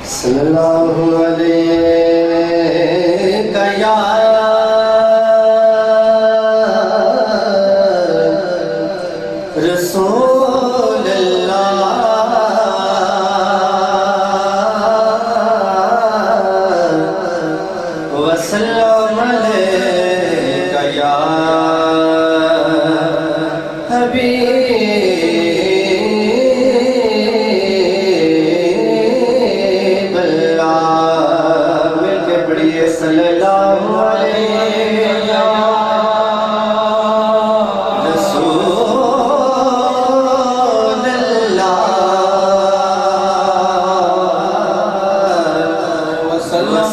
सल्लल्लाहु अलैहि या रसूल अल्लाह वसल्लम अलैका या हबीब अल्लाह। मिलके पढ़िए सल्लल्लाहु अलैहि या रसूल अल्लाह वसल्लम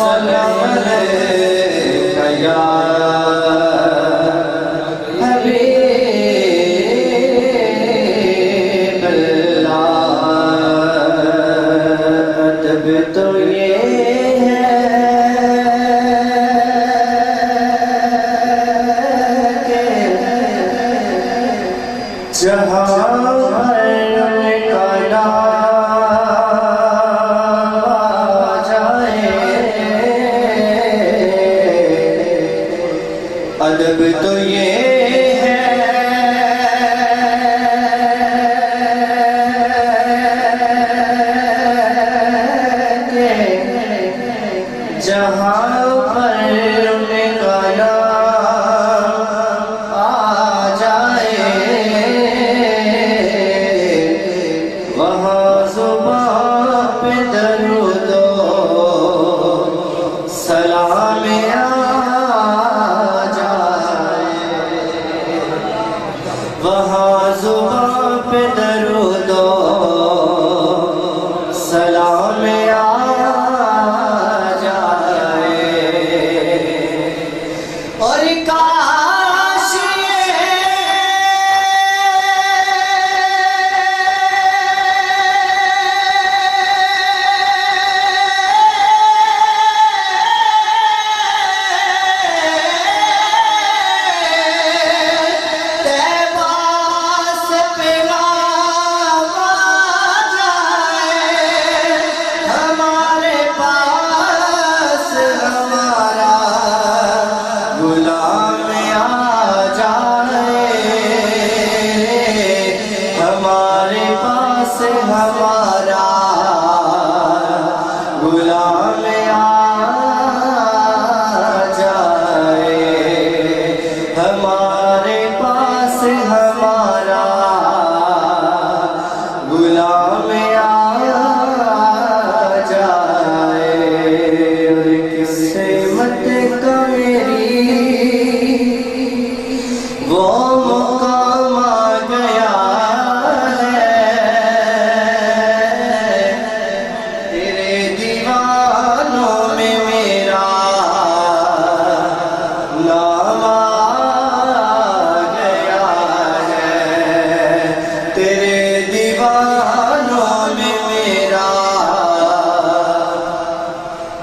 अलैका या हबीब अल्लाह। अदब तो ये है कि जहाँ भर का नाम आ जाए, अदब तो ये है कि जहाँ पर उनका नाम आ जाए, वहाँ ज़ुबां पे दरूदो सलाम आ जाए, वहाँ ज़ुबां पे दरूदो सलाम आ जाए। और काश हमारे पास हमारा गुलाम आ जाए, हमारे पास हमारा गुलाम आ जाए। और किस्मत का मेरी वो मुकाम आ गया,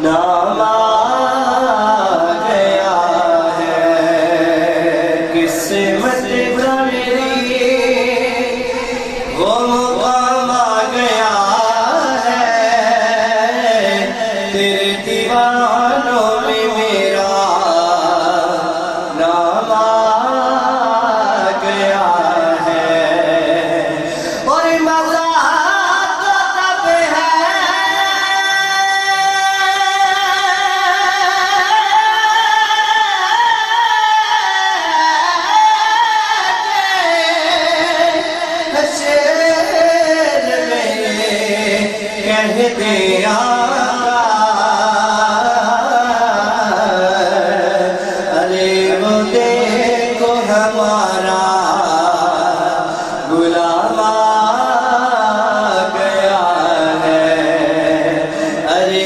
नाम आ गया है। किस्मत का मेरी वो मुकाम आ गया है, तेरे दीवानों में मेरा नाम आ गया है। और मज़ा तो तब है कहते अरे वो देखो हमारा गुलाम आ गया है, अरे